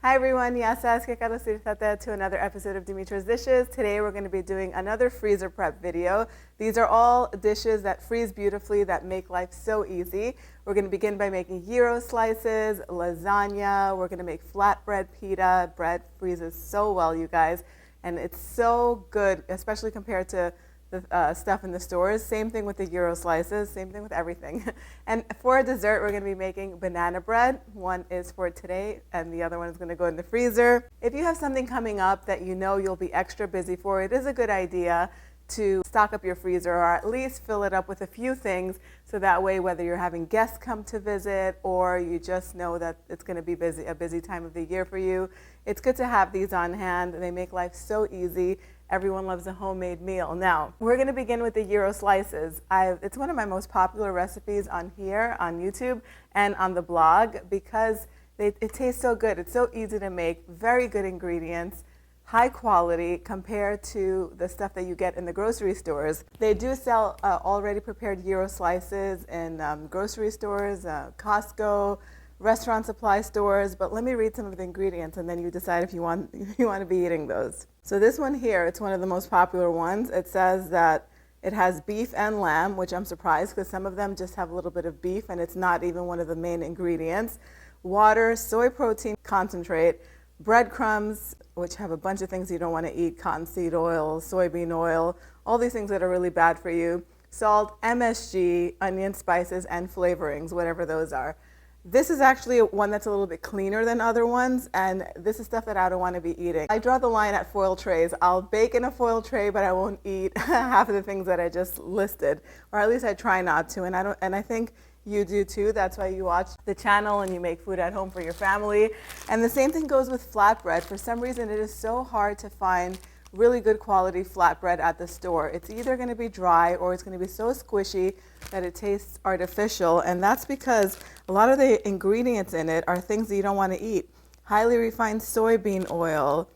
Hi everyone, to another episode of Dimitra's Dishes. Today we're going to be doing another freezer prep video. These are all dishes that freeze beautifully, that make life so easy. We're going to begin by making gyro slices, lasagna. We're going to make flatbread pita. Bread freezes so well, you guys, and it's so good, especially compared to the stuff in the stores. Same thing with the gyro slices, same thing with everything. And for a dessert, we're going to be making banana bread. One is for today, and the other one is going to go in the freezer. If you have something coming up that you know you'll be extra busy for, it is a good idea to stock up your freezer, or at least fill it up with a few things, so that way whether you're having guests come to visit or you just know that it's going to be a busy time of the year for you, it's good to have these on hand. They make life so easy. Everyone loves a homemade meal. Now, we're going to begin with the gyro slices. It's one of my most popular recipes on here, on YouTube, and on the blog, because it tastes so good. It's so easy to make, very good ingredients, high quality compared to the stuff that you get in the grocery stores. They do sell already prepared gyro slices in grocery stores, Costco, restaurant supply stores, but let me read some of the ingredients and then you decide if you want to be eating those. So this one here, it's one of the most popular ones. It says that it has beef and lamb, which I'm surprised because some of them just have a little bit of beef and it's not even one of the main ingredients. Water, soy protein concentrate, breadcrumbs, which have a bunch of things you don't want to eat, cottonseed oil, soybean oil, all these things that are really bad for you, salt, MSG, onion, spices, and flavorings, whatever those are. This is actually one that's a little bit cleaner than other ones, and this is stuff that I don't want to be eating. I draw the line at foil trays. I'll bake in a foil tray, but I won't eat half of the things that I just listed, or at least I try not to, and I think you do too. That's why you watch the channel and you make food at home for your family. And the same thing goes with flatbread. For some reason, it is so hard to find really good quality flatbread at the store. It's either going to be dry or it's going to be so squishy that it tastes artificial, and that's because a lot of the ingredients in it are things that you don't want to eat. Highly refined soybean oil,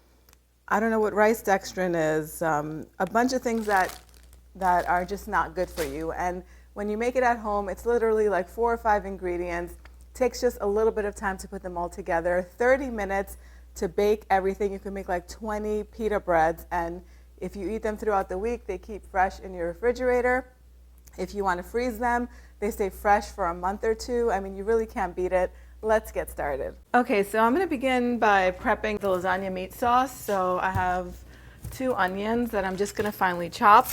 I don't know what rice dextrin is, a bunch of things that are just not good for you. And when you make it at home, it's literally like 4 or 5 ingredients. Takes just a little bit of time to put them all together. 30 minutes to bake everything. You can make like 20 pita breads, and if you eat them throughout the week, they keep fresh in your refrigerator. If you want to freeze them, they stay fresh for a month or 2. I mean, you really can't beat it. Let's get started. Okay, so I'm going to begin by prepping the lasagna meat sauce. So I have 2 onions that I'm just going to finely chop.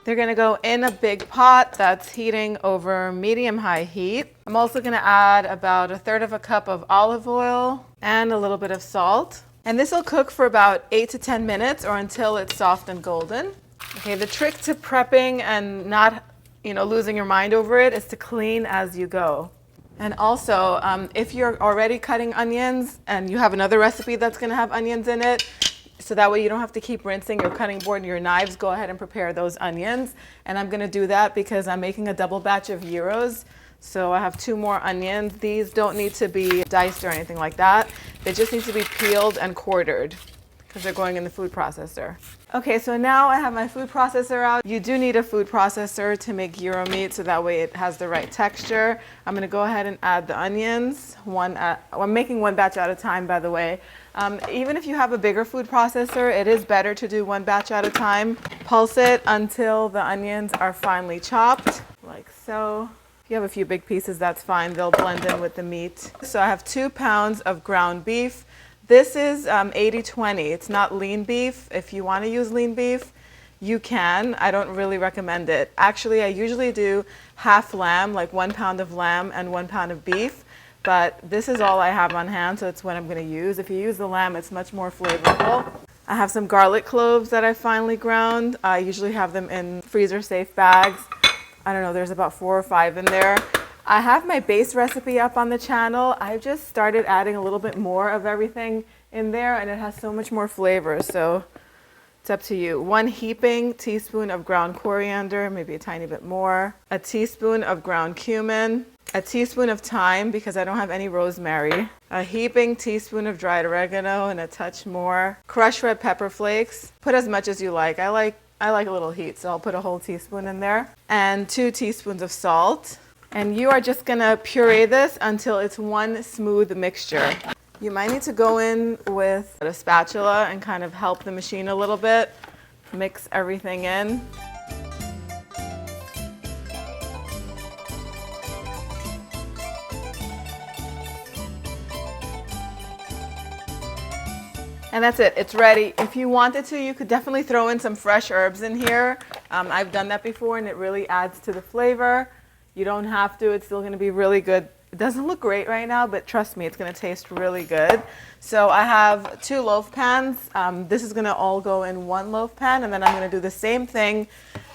They're going to go in a big pot that's heating over medium-high heat. I'm also going to add about 1/3 cup of olive oil and a little bit of salt. And this will cook for about 8 to 10 minutes or until it's soft and golden. Okay, the trick to prepping and not, losing your mind over it is to clean as you go. And also, if you're already cutting onions and you have another recipe that's going to have onions in it, so that way you don't have to keep rinsing your cutting board and your knives, go ahead and prepare those onions. And I'm going to do that because I'm making a double batch of gyros. So I have 2 more onions. These don't need to be diced or anything like that. They just need to be peeled and quartered because they're going in the food processor. Okay, so now I have my food processor out. You do need a food processor to make gyro meat, so that way it has the right texture. I'm going to go ahead and add the onions. I'm making 1 batch at a time, by the way. Even if you have a bigger food processor, it is better to do 1 batch at a time. Pulse it until the onions are finely chopped, like so. If you have a few big pieces, that's fine. They'll blend in with the meat. So I have 2 pounds of ground beef. This is 80-20. It's not lean beef. If you want to use lean beef, you can. I don't really recommend it. Actually, I usually do half lamb, like 1 pound of lamb and 1 pound of beef. But this is all I have on hand, so it's what I'm going to use. If you use the lamb, it's much more flavorful. I have some garlic cloves that I finely ground. I usually have them in freezer-safe bags. I don't know, there's about 4 or 5 in there. I have my base recipe up on the channel. I've just started adding a little bit more of everything in there, and it has so much more flavor, so it's up to you. 1 heaping teaspoon of ground coriander, maybe a tiny bit more. A teaspoon of ground cumin. a teaspoon of thyme because I don't have any rosemary, a heaping teaspoon of dried oregano and a touch more, crushed red pepper flakes. Put as much as you like. I like a little heat, so I'll put a whole teaspoon in there, and 2 teaspoons of salt. And you are just gonna puree this until it's one smooth mixture. You might need to go in with a spatula and kind of help the machine a little bit, mix everything in. And that's it, it's ready. If you wanted to, you could definitely throw in some fresh herbs in here. I've done that before and it really adds to the flavor. You don't have to, it's still gonna be really good. It doesn't look great right now, but trust me, it's gonna taste really good. So I have 2 loaf pans. This is gonna all go in 1 loaf pan, and then I'm gonna do the same thing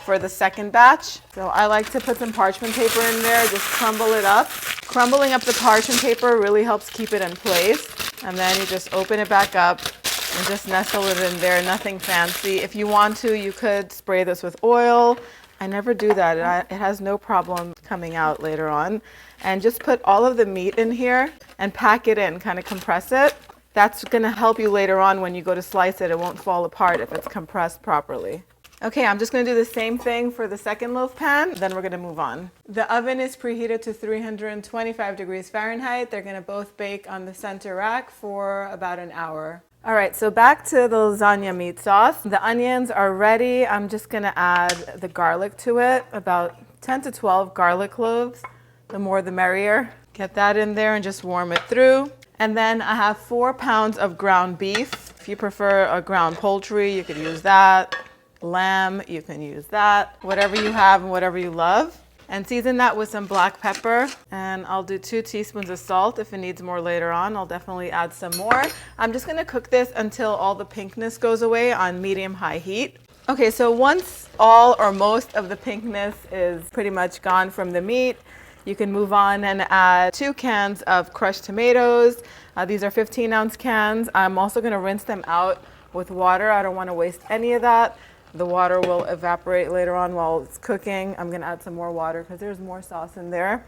for the second batch. So I like to put some parchment paper in there, just crumble it up. Crumbling up the parchment paper really helps keep it in place. And then you just open it back up and just nestle it in there, nothing fancy. If you want to, you could spray this with oil. I never do that. It has no problem coming out later on. And just put all of the meat in here and pack it in, kind of compress it. That's gonna help you later on when you go to slice it. It won't fall apart if it's compressed properly. Okay, I'm just gonna do the same thing for the second loaf pan, then we're gonna move on. The oven is preheated to 325 degrees Fahrenheit. They're gonna both bake on the center rack for about an hour. All right, so back to the lasagna meat sauce. The onions are ready. I'm just gonna add the garlic to it, about 10 to 12 garlic cloves. The more the merrier. Get that in there and just warm it through. And then I have 4 pounds of ground beef. If you prefer a ground poultry, you could use that. Lamb, you can use that. Whatever you have and whatever you love. And season that with some black pepper. And I'll do 2 teaspoons of salt. If it needs more later on, I'll definitely add some more. I'm just gonna cook this until all the pinkness goes away on medium-high heat. Okay, so once all or most of the pinkness is pretty much gone from the meat, you can move on and add 2 cans of crushed tomatoes. These are 15-ounce cans. I'm also gonna rinse them out with water. I don't wanna waste any of that. The water will evaporate later on while it's cooking. I'm gonna add some more water because there's more sauce in there.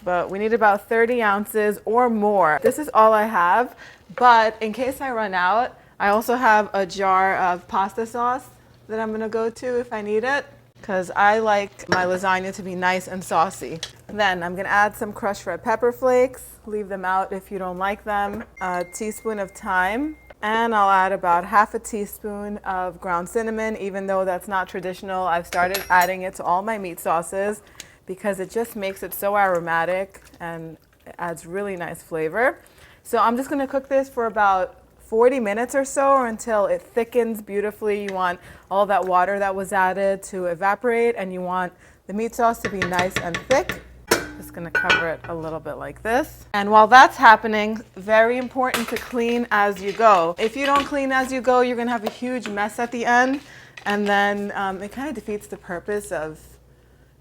But we need about 30 ounces or more. This is all I have, but in case I run out, I also have a jar of pasta sauce that I'm gonna go to if I need it, because I like my lasagna to be nice and saucy. Then I'm gonna add some crushed red pepper flakes. Leave them out if you don't like them. A teaspoon of thyme. And I'll add about half a teaspoon of ground cinnamon. Even though that's not traditional, I've started adding it to all my meat sauces because it just makes it so aromatic and it adds really nice flavor. So I'm just gonna cook this for about 40 minutes or so, or until it thickens beautifully. You want all that water that was added to evaporate, and you want the meat sauce to be nice and thick. Just gonna cover it a little bit like this. And while that's happening, very important to clean as you go. If you don't clean as you go, you're gonna have a huge mess at the end, and then it kind of defeats the purpose of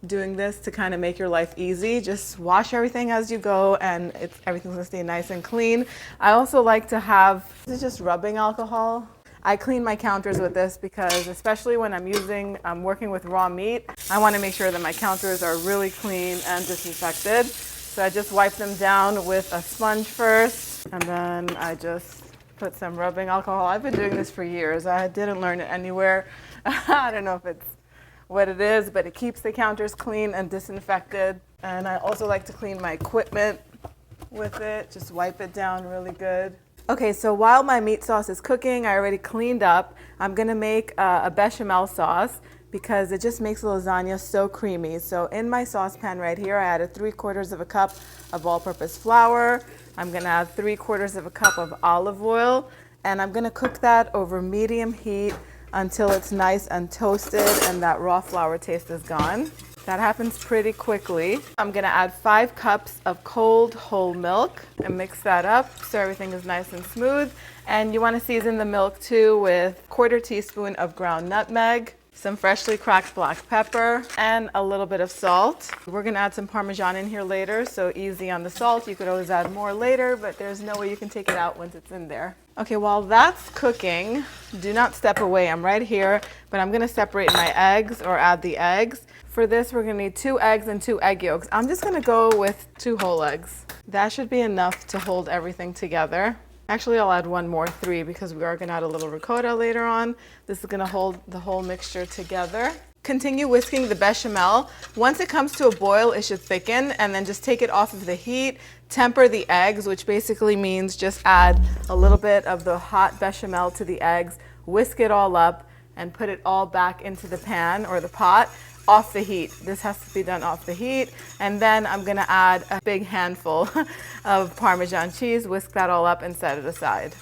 doing this to kind of make your life easy. Just wash everything as you go, and everything's gonna stay nice and clean. I also like to have, this is just rubbing alcohol. I clean my counters with this because, especially when I'm working with raw meat, I want to make sure that my counters are really clean and disinfected. So I just wipe them down with a sponge first, and then I just put some rubbing alcohol. I've been doing this for years. I didn't learn it anywhere. I don't know if it's what it is, but it keeps the counters clean and disinfected. And I also like to clean my equipment with it. Just wipe it down really good. Okay, so while my meat sauce is cooking, I already cleaned up. I'm gonna make a bechamel sauce because it just makes the lasagna so creamy. So in my saucepan right here, I added 3/4 of a cup of all-purpose flour. I'm gonna add 3/4 of a cup of olive oil, and I'm gonna cook that over medium heat until it's nice and toasted and that raw flour taste is gone. That happens pretty quickly. I'm gonna add 5 cups of cold whole milk and mix that up so everything is nice and smooth. And you wanna season the milk too with 1/4 teaspoon of ground nutmeg. some freshly cracked black pepper, and a little bit of salt. We're gonna add some Parmesan in here later, so easy on the salt. You could always add more later, but there's no way you can take it out once it's in there. Okay, while that's cooking, do not step away. I'm right here, but I'm gonna separate my eggs or add the eggs. For this, we're gonna need 2 eggs and 2 egg yolks. I'm just gonna go with 2 whole eggs. That should be enough to hold everything together. Actually, I'll add 1 more, 3, because we are gonna add a little ricotta later on. This is gonna hold the whole mixture together. Continue whisking the bechamel. Once it comes to a boil, it should thicken, and then just take it off of the heat. Temper the eggs, which basically means just add a little bit of the hot bechamel to the eggs, whisk it all up, and put it all back into the pan or the pot off the heat. This has to be done off the heat. And then I'm gonna add a big handful of Parmesan cheese, whisk that all up and set it aside.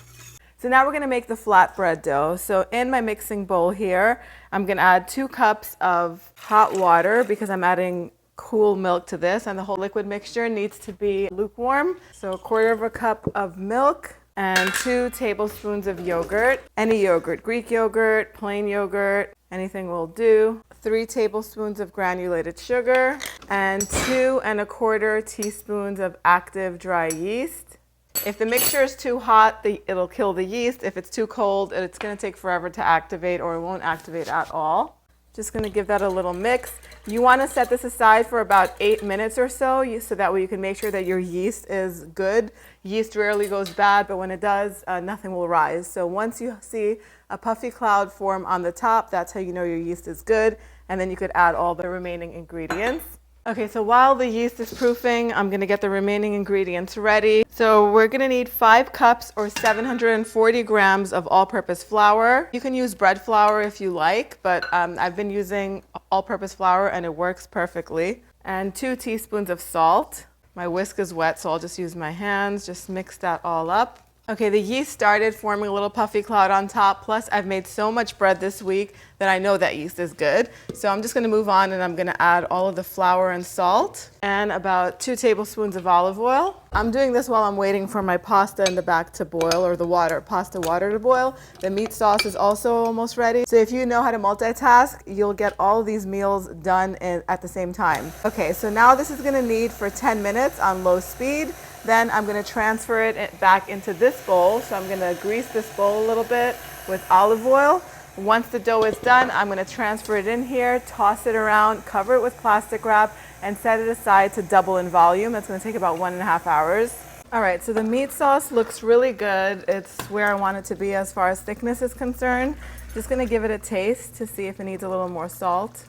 So now we're gonna make the flatbread dough. So in my mixing bowl here, I'm gonna add 2 cups of hot water because I'm adding cool milk to this, and the whole liquid mixture needs to be lukewarm. So 1/4 cup of milk and 2 tablespoons of yogurt. Any yogurt, Greek yogurt, plain yogurt, anything will do. 3 tablespoons of granulated sugar and 2 1/4 teaspoons of active dry yeast. If the mixture is too hot, it'll kill the yeast. If it's too cold, it's gonna take forever to activate, or it won't activate at all. Just gonna give that a little mix. You wanna set this aside for about 8 minutes or so, so that way you can make sure that your yeast is good. Yeast rarely goes bad, but when it does, nothing will rise. So once you see a puffy cloud form on the top, that's how you know your yeast is good, and then you could add all the remaining ingredients. Okay, so while the yeast is proofing, I'm gonna get the remaining ingredients ready. So we're gonna need 5 cups or 740 grams of all-purpose flour. You can use bread flour if you like, but I've been using all-purpose flour and it works perfectly. And 2 teaspoons of salt. My whisk is wet, so I'll just use my hands, just mix that all up. Okay, the yeast started forming a little puffy cloud on top, plus I've made so much bread this week that I know that yeast is good. So I'm just gonna move on and I'm gonna add all of the flour and salt and about 2 tablespoons of olive oil. I'm doing this while I'm waiting for my pasta in the back to boil, or the pasta water to boil. The meat sauce is also almost ready. So if you know how to multitask, you'll get all of these meals done at the same time. Okay, so now this is gonna knead for 10 minutes on low speed. Then I'm gonna transfer it back into this bowl. So I'm gonna grease this bowl a little bit with olive oil. Once the dough is done, I'm gonna transfer it in here, toss it around, cover it with plastic wrap, and set it aside to double in volume. That's gonna take about 1.5 hours. All right, so the meat sauce looks really good. It's where I want it to be as far as thickness is concerned. Just gonna give it a taste to see if it needs a little more salt.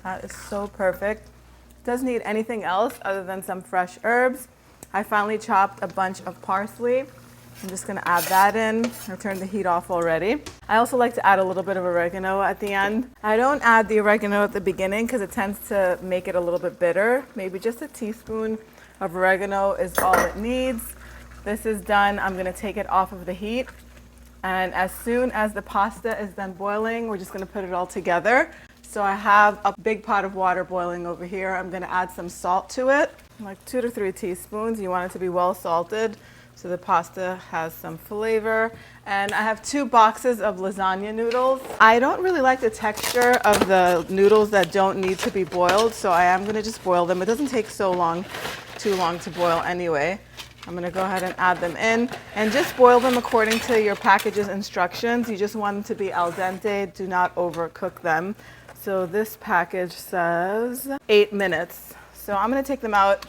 That is so perfect. Doesn't need anything else other than some fresh herbs. I finally chopped a bunch of parsley. I'm just gonna add that in. I turned the heat off already. I also like to add a little bit of oregano at the end. I don't add the oregano at the beginning because it tends to make it a little bit bitter. Maybe just a teaspoon of oregano is all it needs. This is done. I'm gonna take it off of the heat. And as soon as the pasta is done boiling, we're just gonna put it all together. So I have a big pot of water boiling over here. I'm gonna add some salt to it, like 2 to 3 teaspoons. You want it to be well salted so the pasta has some flavor. And I have 2 boxes of lasagna noodles. I don't really like the texture of the noodles that don't need to be boiled, so I am gonna just boil them. It doesn't take too long to boil anyway. I'm gonna go ahead and add them in and just boil them according to your package's instructions. You just want them to be al dente, do not overcook them. So this package says 8 minutes. So I'm gonna take them out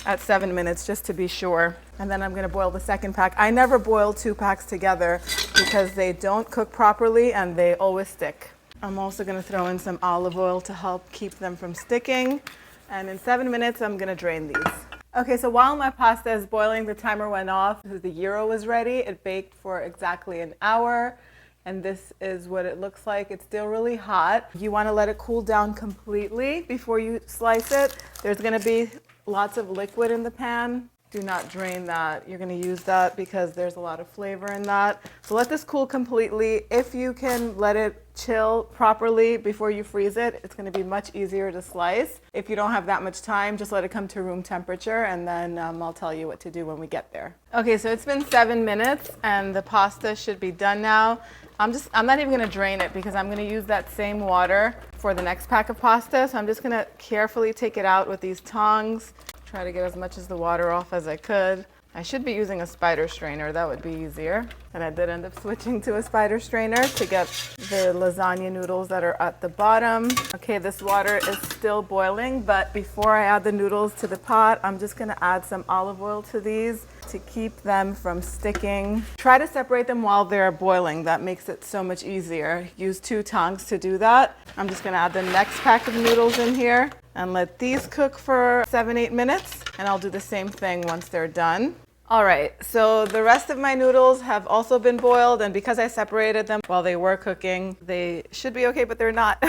at 7 minutes just to be sure. And then I'm gonna boil the second pack. I never boil 2 packs together because they don't cook properly and they always stick. I'm also gonna throw in some olive oil to help keep them from sticking. And in 7 minutes, I'm gonna drain these. Okay, so while my pasta is boiling, the timer went off. The gyro was ready. It baked for exactly an hour. And this is what it looks like. It's still really hot. You want to let it cool down completely before you slice it. There's going to be lots of liquid in the pan. Do not drain that. You're going to use that because there's a lot of flavor in that. So let this cool completely. If you can let it chill properly before you freeze it, it's going to be much easier to slice. If you don't have that much time, just let it come to room temperature, and then I'll tell you what to do when we get there. Okay, so it's been 7 minutes and the pasta should be done now. I'm not even gonna drain it because I'm gonna use that same water for the next pack of pasta. So I'm just gonna carefully take it out with these tongs. Try to get as much of the water off as I could. I should be using a spider strainer, that would be easier. And I did end up switching to a spider strainer to get the lasagna noodles that are at the bottom. Okay, this water is still boiling, but before I add the noodles to the pot, I'm just gonna add some olive oil to these to keep them from sticking. Try to separate them while they're boiling. That makes it so much easier. Use 2 tongs to do that. I'm just gonna add the next pack of noodles in here and let these cook for 7-8 minutes. And I'll do the same thing once they're done. All right, so the rest of my noodles have also been boiled, and because I separated them while they were cooking, they should be okay, but they're not.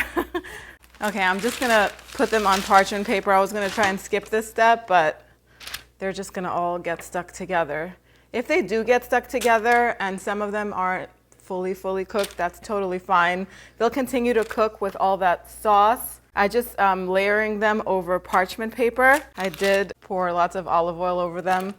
Okay, I'm just gonna put them on parchment paper. I was gonna try and skip this step, but they're just gonna all get stuck together. If they do get stuck together and some of them aren't fully cooked, that's totally fine. They'll continue to cook with all that sauce. I just layering them over parchment paper. I did pour lots of olive oil over them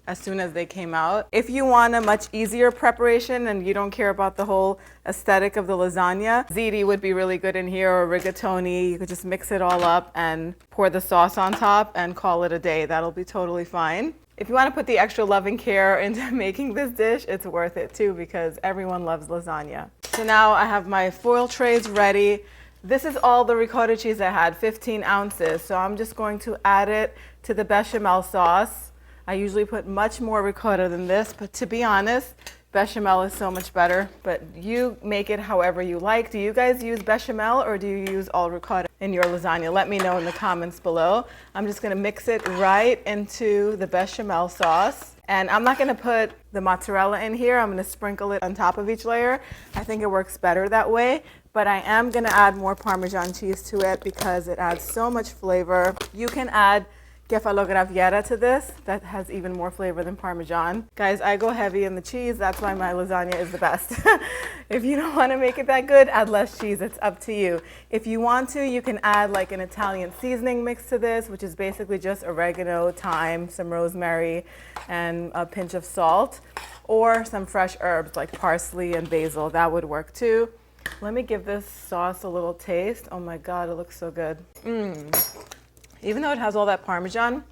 as soon as they came out. If you want a much easier preparation and you don't care about the whole aesthetic of the lasagna, ziti would be really good in here, or rigatoni. You could just mix it all up and pour the sauce on top and call it a day. That'll be totally fine. If you want to put the extra love and care into making this dish, it's worth it too, because everyone loves lasagna. So now I have my foil trays ready. This is all the ricotta cheese I had, 15 ounces. So I'm just going to add it to the bechamel sauce. I usually put much more ricotta than this, but to be honest, bechamel is so much better, but you make it however you like. Do you guys use bechamel or do you use all ricotta in your lasagna? Let me know in the comments below. I'm just gonna mix it right into the bechamel sauce. And I'm not gonna put the mozzarella in here. I'm gonna sprinkle it on top of each layer. I think it works better that way, but I am gonna add more Parmesan cheese to it because it adds so much flavor. You can add kefalograviera to this. That has even more flavor than Parmesan. Guys, I go heavy in the cheese. That's why my lasagna is the best. If you don't want to make it that good, add less cheese. It's up to you. If you want to, you can add like an Italian seasoning mix to this, which is basically just oregano, thyme, some rosemary, and a pinch of salt, or some fresh herbs like parsley and basil. That would work too. Let me give this sauce a little taste. Oh my God, it looks so good. Even though it has all that Parmesan,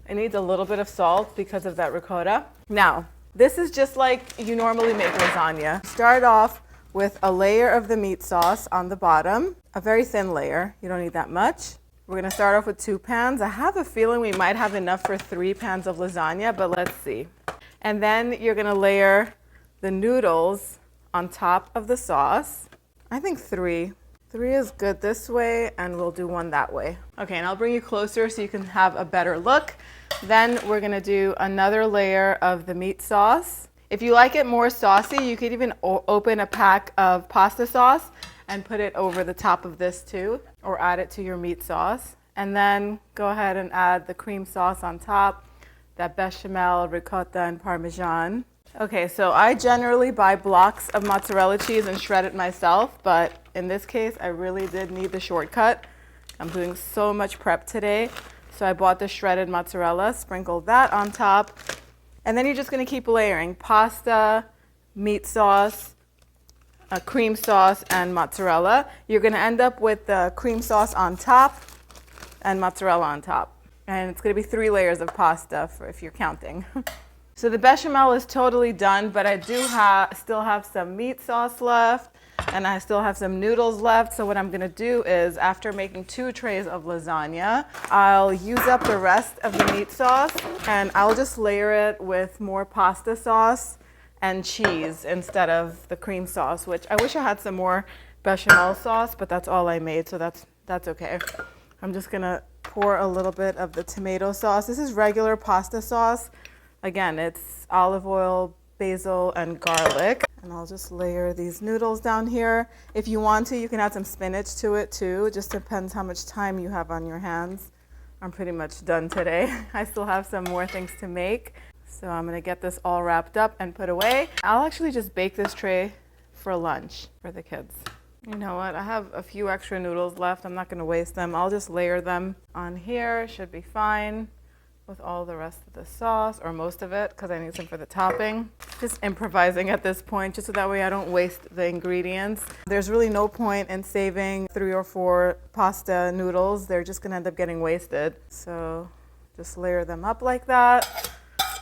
it needs a little bit of salt because of that ricotta. Now, this is just like you normally make lasagna. Start off with a layer of the meat sauce on the bottom, a very thin layer. You don't need that much. We're gonna start off with 2 pans. I have a feeling we might have enough for 3 pans of lasagna, but let's see. And then you're gonna layer the noodles on top of the sauce. I think 3. 3 is good this way, and we'll do 1 that way. Okay, and I'll bring you closer so you can have a better look. Then we're gonna do another layer of the meat sauce. If you like it more saucy, you could even open a pack of pasta sauce and put it over the top of this too, or add it to your meat sauce. And then go ahead and add the cream sauce on top, that bechamel, ricotta, and Parmesan. Okay, so I generally buy blocks of mozzarella cheese and shred it myself, but in this case, I really did need the shortcut. I'm doing so much prep today, so I bought the shredded mozzarella, sprinkled that on top, and then you're just gonna keep layering pasta, meat sauce, a cream sauce, and mozzarella. You're gonna end up with the cream sauce on top and mozzarella on top. And it's gonna be 3 layers of pasta if you're counting. So the bechamel is totally done, but I do still have some meat sauce left, and I still have some noodles left. So what I'm gonna do is, after making 2 trays of lasagna, I'll use up the rest of the meat sauce, and I'll just layer it with more pasta sauce and cheese instead of the cream sauce, which I wish I had some more bechamel sauce, but that's all I made, so that's okay. I'm just gonna pour a little bit of the tomato sauce. This is regular pasta sauce. Again, it's olive oil, basil, and garlic. And I'll just layer these noodles down here. If you want to, you can add some spinach to it too. It just depends how much time you have on your hands. I'm pretty much done today. I still have some more things to make. So I'm gonna get this all wrapped up and put away. I'll actually just bake this tray for lunch for the kids. You know what, I have a few extra noodles left. I'm not gonna waste them. I'll just layer them on here, should be fine. with all the rest of the sauce, or most of it, because I need some for the topping. Just improvising at this point, just so that way I don't waste the ingredients. There's really no point in saving 3 or 4 pasta noodles. They're just gonna end up getting wasted. So just layer them up like that.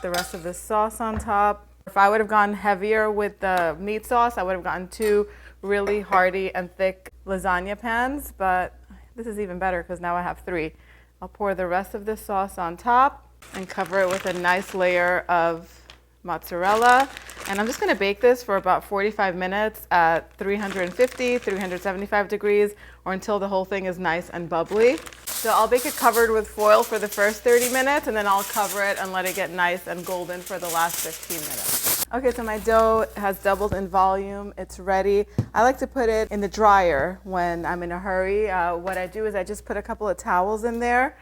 The rest of this sauce on top. If I would have gone heavier with the meat sauce, I would have gotten 2 really hearty and thick lasagna pans, but this is even better because now I have 3. I'll pour the rest of this sauce on top and cover it with a nice layer of mozzarella. And I'm just gonna bake this for about 45 minutes at 350, 375 degrees, or until the whole thing is nice and bubbly. So I'll bake it covered with foil for the first 30 minutes, and then I'll cover it and let it get nice and golden for the last 15 minutes. Okay, so my dough has doubled in volume. It's ready. I like to put it in the dryer when I'm in a hurry. What I do is I just put a couple of towels in there,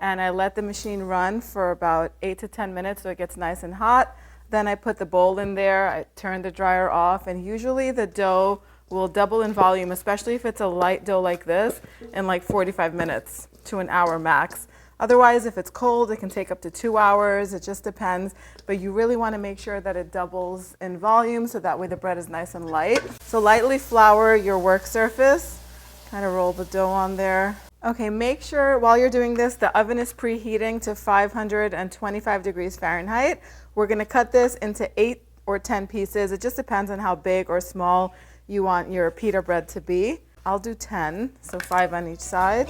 and I let the machine run for about 8 to 10 minutes so it gets nice and hot. Then I put the bowl in there, I turn the dryer off, and usually the dough will double in volume, especially if it's a light dough like this, in like 45 minutes to an hour max. Otherwise, if it's cold, it can take up to 2 hours. It just depends. But you really want to make sure that it doubles in volume so that way the bread is nice and light. So lightly flour your work surface. Kind of roll the dough on there. Okay, make sure while you're doing this, the oven is preheating to 525 degrees Fahrenheit. We're going to cut this into 8 or 10 pieces. It just depends on how big or small you want your pita bread to be. I'll do 10, so 5 on each side.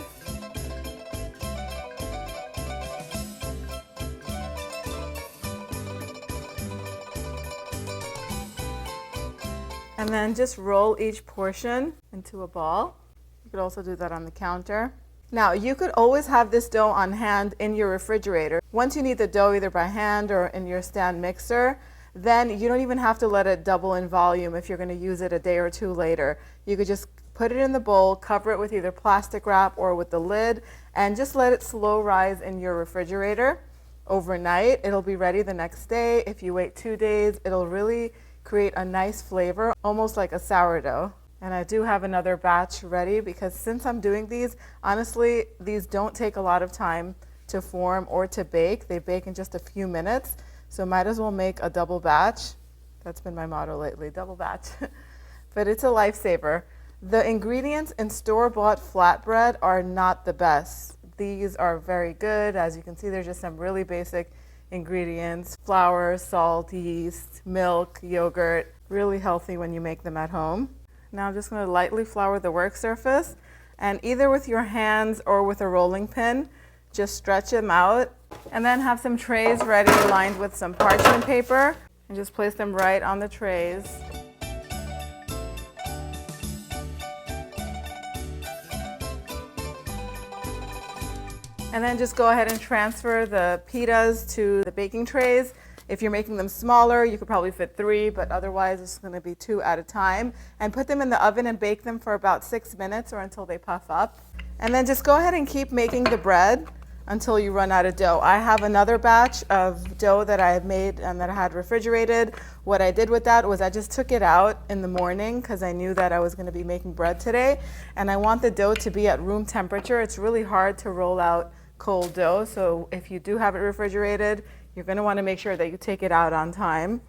And then just roll each portion into a ball. You could also do that on the counter. Now, you could always have this dough on hand in your refrigerator. Once you knead the dough either by hand or in your stand mixer, then you don't even have to let it double in volume if you're going to use it a day or 2 later. You could just put it in the bowl, cover it with either plastic wrap or with the lid, and just let it slow rise in your refrigerator overnight. It'll be ready the next day. If you wait 2 days, it'll really create a nice flavor, almost like a sourdough. And I do have another batch ready because since I'm doing these, honestly, these don't take a lot of time to form or to bake. They bake in just a few minutes, so might as well make a double batch. That's been my motto lately, double batch. But it's a lifesaver. The ingredients in store-bought flatbread are not the best. These are very good. As you can see, there's just some really basic ingredients: flour, salt, yeast, milk, yogurt. Really healthy when you make them at home. Now I'm just going to lightly flour the work surface, and either with your hands or with a rolling pin, just stretch them out, and then have some trays ready lined with some parchment paper, and just place them right on the trays. And then just go ahead and transfer the pitas to the baking trays. If you're making them smaller, you could probably fit 3, but otherwise it's going to be 2 at a time. And put them in the oven and bake them for about 6 minutes or until they puff up. And then just go ahead and keep making the bread until you run out of dough. I have another batch of dough that I had made and that I had refrigerated. What I did with that was I just took it out in the morning because I knew that I was going to be making bread today. And I want the dough to be at room temperature. It's really hard to roll out cold dough, so if you do have it refrigerated, you're going to want to make sure that you take it out on time.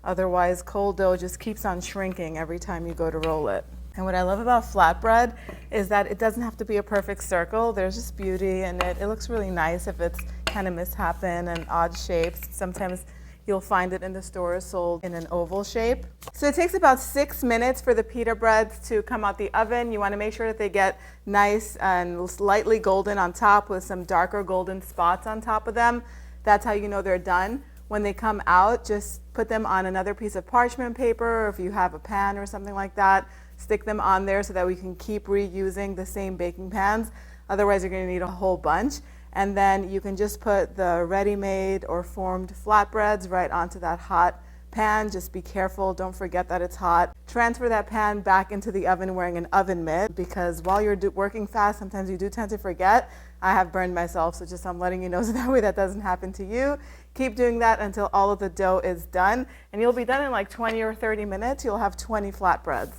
Otherwise, cold dough just keeps on shrinking every time you go to roll it. And what I love about flatbread is that it doesn't have to be a perfect circle. There's just beauty in it. It looks really nice if it's kind of misshapen and odd shapes. Sometimes you'll find it in the stores sold in an oval shape. So it takes about 6 minutes for the pita breads to come out the oven. You want to make sure that they get nice and slightly golden on top with some darker golden spots on top of them. That's how you know they're done. When they come out, just put them on another piece of parchment paper, or if you have a pan or something like that, stick them on there so that we can keep reusing the same baking pans. Otherwise, you're going to need a whole bunch. And then you can just put the ready-made or formed flatbreads right onto that hot pan. Just be careful, don't forget that it's hot. Transfer that pan back into the oven wearing an oven mitt, because while you're working fast, sometimes you do tend to forget. I have burned myself, so just I'm letting you know so that way that doesn't happen to you. Keep doing that until all of the dough is done, and you'll be done in like 20 or 30 minutes. You'll have 20 flatbreads.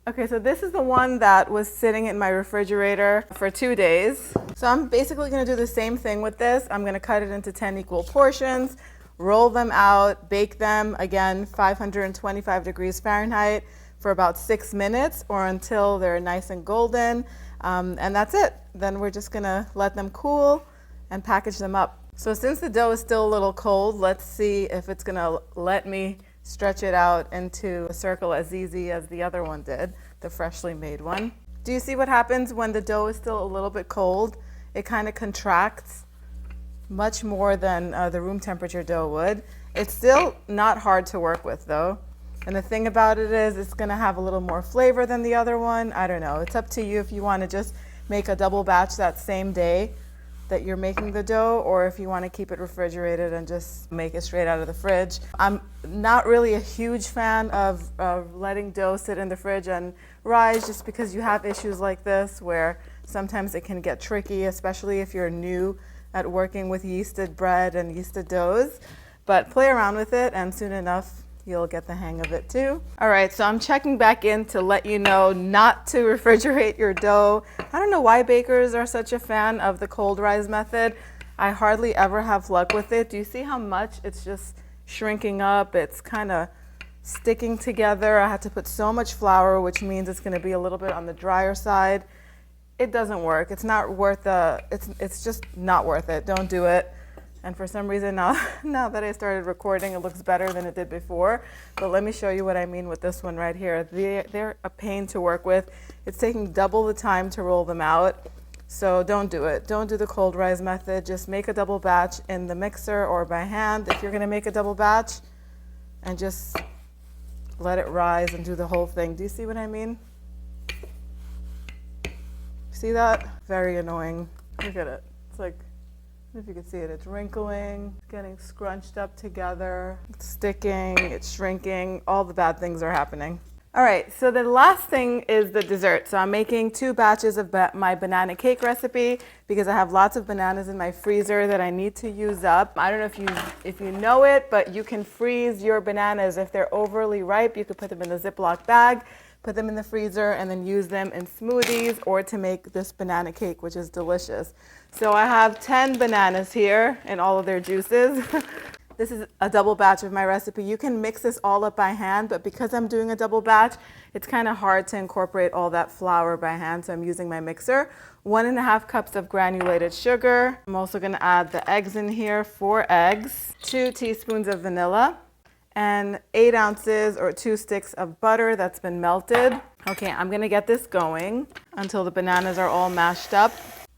Okay, so this is the one that was sitting in my refrigerator for 2 days. So I'm basically gonna do the same thing with this. I'm gonna cut it into 10 equal portions, roll them out, bake them, again, 525 degrees Fahrenheit for about 6 minutes or until they're nice and golden. And that's it. Then we're just gonna let them cool and package them up. So since the dough is still a little cold, let's see if it's gonna let me stretch it out into a circle as easy as the other one did, the freshly made one. Do you see what happens when the dough is still a little bit cold? It kind of contracts much more than the room temperature dough would. It's still not hard to work with though. And the thing about it is it's gonna have a little more flavor than the other one. I don't know, it's up to you if you wanna just make a double batch that same day that you're making the dough, or if you want to keep it refrigerated and just make it straight out of the fridge. I'm not really a huge fan of letting dough sit in the fridge and rise, just because you have issues like this where sometimes it can get tricky, especially if you're new at working with yeasted bread and yeasted doughs. But play around with it and soon enough you'll get the hang of it too. All right, so I'm checking back in to let you know not to refrigerate your dough. I don't know why bakers are such a fan of the cold rise method. I hardly ever have luck with it. Do you see how much it's just shrinking up? It's kind of sticking together. I had to put so much flour, which means it's gonna be a little bit on the drier side. It doesn't work. It's not worth it's just not worth it. Don't do it. And for some reason now that I started recording, it looks better than it did before. But let me show you what I mean with this one right here. They're a pain to work with. It's taking double the time to roll them out. So don't do it. Don't do the cold rise method. Just make a double batch in the mixer or by hand if you're gonna make a double batch, and just let it rise and do the whole thing. Do you see what I mean? See that? Very annoying. Look at it. It's like, I don't know if you can see it, it's wrinkling, it's getting scrunched up together, it's sticking, it's shrinking, all the bad things are happening. All right, so the last thing is the dessert. So I'm making 2 batches of my banana cake recipe because I have lots of bananas in my freezer that I need to use up. I don't know if you know it, but you can freeze your bananas. If they're overly ripe, you could put them in a Ziploc bag, put them in the freezer, and then use them in smoothies or to make this banana cake, which is delicious. So I have 10 bananas here and all of their juices. This is a double batch of my recipe. You can mix this all up by hand, but because I'm doing a double batch, it's kind of hard to incorporate all that flour by hand, so I'm using my mixer. 1.5 cups of granulated sugar. I'm also gonna add the eggs in here, 4 eggs, 2 teaspoons of vanilla, and 8 ounces or 2 sticks of butter that's been melted. Okay, I'm gonna get this going until the bananas are all mashed up.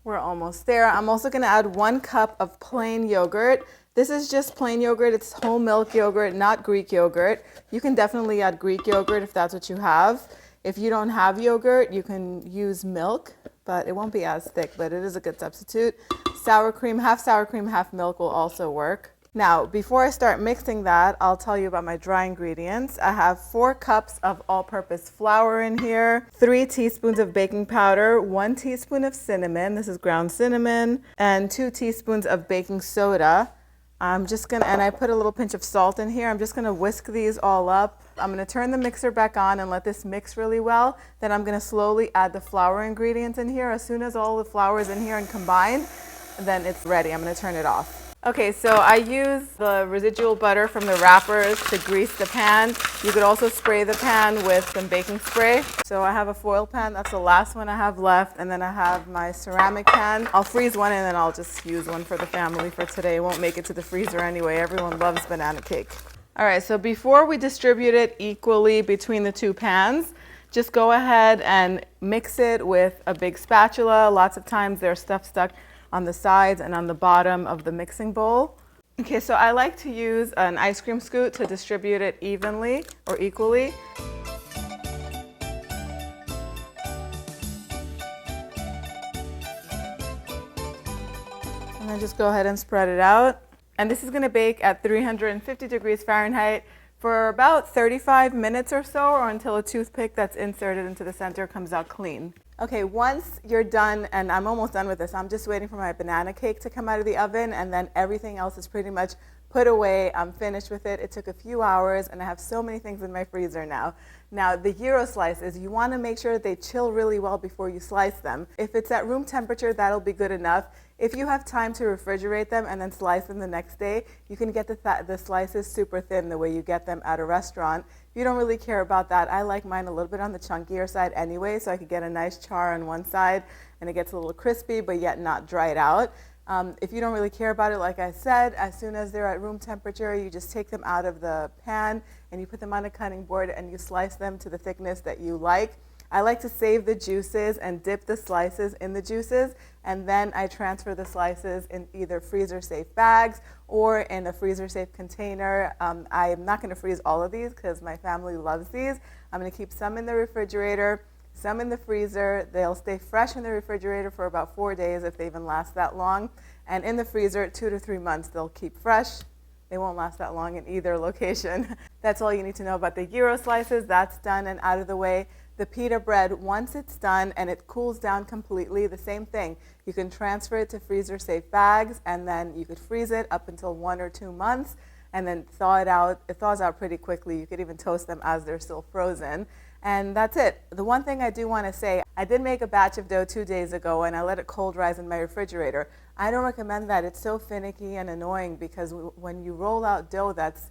We're almost there. I'm also gonna add 1 cup of plain yogurt. This is just plain yogurt. It's whole milk yogurt, not Greek yogurt. You can definitely add Greek yogurt if that's what you have. If you don't have yogurt, you can use milk, but it won't be as thick, but it is a good substitute. Sour cream, half milk will also work. Now, before I start mixing that, I'll tell you about my dry ingredients. I have 4 cups of all-purpose flour in here, 3 teaspoons of baking powder, 1 teaspoon of cinnamon, this is ground cinnamon, and 2 teaspoons of baking soda. I'm just gonna, and I put a little pinch of salt in here. I'm just gonna whisk these all up. I'm gonna turn the mixer back on and let this mix really well. Then I'm gonna slowly add the flour ingredients in here. As soon as all the flour is in here and combined, then it's ready. I'm gonna turn it off. Okay, so I use the residual butter from the wrappers to grease the pan. You could also spray the pan with some baking spray. So I have a foil pan, that's the last one I have left, and then I have my ceramic pan. I'll freeze one and then I'll just use one for the family for today. It won't make it to the freezer anyway. Everyone loves banana cake. All right, so before we distribute it equally between the 2 pans, just go ahead and mix it with a big spatula. Lots of times there's stuff stuck on the sides and on the bottom of the mixing bowl. Okay, so I like to use an ice cream scoop to distribute it evenly or equally. And then just go ahead and spread it out. And this is gonna bake at 350 degrees Fahrenheit for about 35 minutes or so, or until a toothpick that's inserted into the center comes out clean. Okay, once you're done, and I'm almost done with this, I'm just waiting for my banana cake to come out of the oven, and then everything else is pretty much put away. I'm finished with it. It took a few hours and I have so many things in my freezer now. Now, the gyro slices, you want to make sure that they chill really well before you slice them. If it's at room temperature, that'll be good enough. If you have time to refrigerate them and then slice them the next day, you can get the slices super thin the way you get them at a restaurant. If you don't really care about that, I like mine a little bit on the chunkier side anyway, so I could get a nice char on one side and it gets a little crispy but yet not dried out. If you don't really care about it, like I said, as soon as they're at room temperature, you just take them out of the pan and you put them on a cutting board and you slice them to the thickness that you like. I like to save the juices and dip the slices in the juices, and then I transfer the slices in either freezer-safe bags or in a freezer-safe container. I'm not going to freeze all of these because my family loves these. I'm going to keep some in the refrigerator, some in the freezer. They'll stay fresh in the refrigerator for about 4 days if they even last that long. And in the freezer, 2 to 3 months, they'll keep fresh. They won't last that long in either location. That's all you need to know about the gyro slices. That's done and out of the way. The pita bread, once it's done and it cools down completely, the same thing. You can transfer it to freezer-safe bags, and then you could freeze it up until 1 or 2 months and then thaw it out. It thaws out pretty quickly. You could even toast them as they're still frozen. And that's it. The one thing I do want to say, I did make a batch of dough 2 days ago and I let it cold rise in my refrigerator. I don't recommend that. It's so finicky and annoying because when you roll out dough that's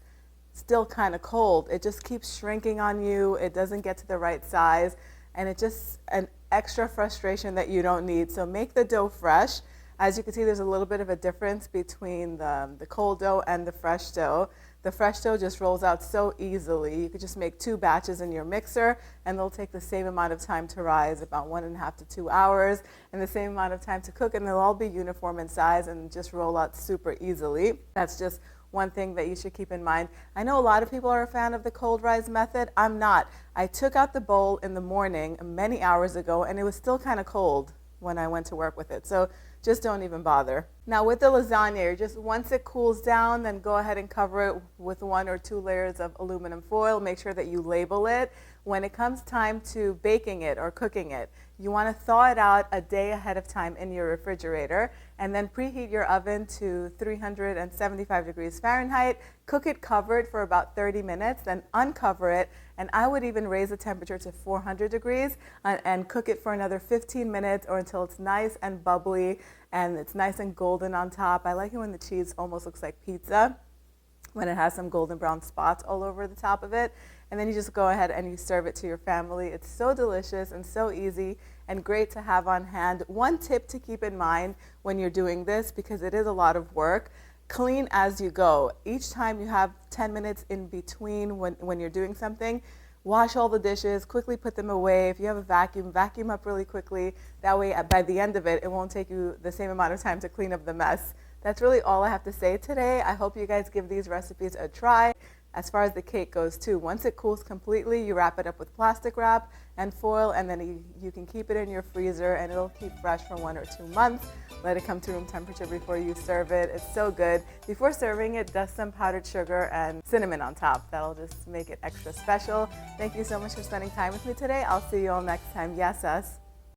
still kind of cold, it just keeps shrinking on you. It doesn't get to the right size, and it's just an extra frustration that you don't need. So make the dough fresh. As you can see, there's a little bit of a difference between the cold dough and the fresh dough. The fresh dough just rolls out so easily. You could just make 2 batches in your mixer and they'll take the same amount of time to rise, about 1.5 to 2 hours, and the same amount of time to cook, and they'll all be uniform in size and just roll out super easily. That's just one thing that you should keep in mind. I know a lot of people are a fan of the cold rise method. I'm not. I took out the bowl in the morning many hours ago and it was still kind of cold when I went to work with it. So just don't even bother. Now with the lasagna, just once it cools down, then go ahead and cover it with 1 or 2 layers of aluminum foil. Make sure that you label it. When it comes time to baking it or cooking it, you want to thaw it out a day ahead of time in your refrigerator and then preheat your oven to 375 degrees Fahrenheit. Cook it covered for about 30 minutes, then uncover it, and I would even raise the temperature to 400 degrees and cook it for another 15 minutes or until it's nice and bubbly and it's nice and golden on top. I like it when the cheese almost looks like pizza, when it has some golden brown spots all over the top of it. And then you just go ahead and you serve it to your family. It's so delicious and so easy and great to have on hand. One tip to keep in mind when you're doing this, because it is a lot of work, clean as you go. Each time you have 10 minutes in between when you're doing something, wash all the dishes, quickly put them away. If you have a vacuum, vacuum up really quickly. That way, by the end of it, it won't take you the same amount of time to clean up the mess. That's really all I have to say today. I hope you guys give these recipes a try. As far as the cake goes too, once it cools completely, you wrap it up with plastic wrap and foil, and then you can keep it in your freezer and it'll keep fresh for 1 or 2 months. Let it come to room temperature before you serve it. It's so good. Before serving it, dust some powdered sugar and cinnamon on top. That'll just make it extra special. Thank you so much for spending time with me today. I'll see you all next time. Yes, us.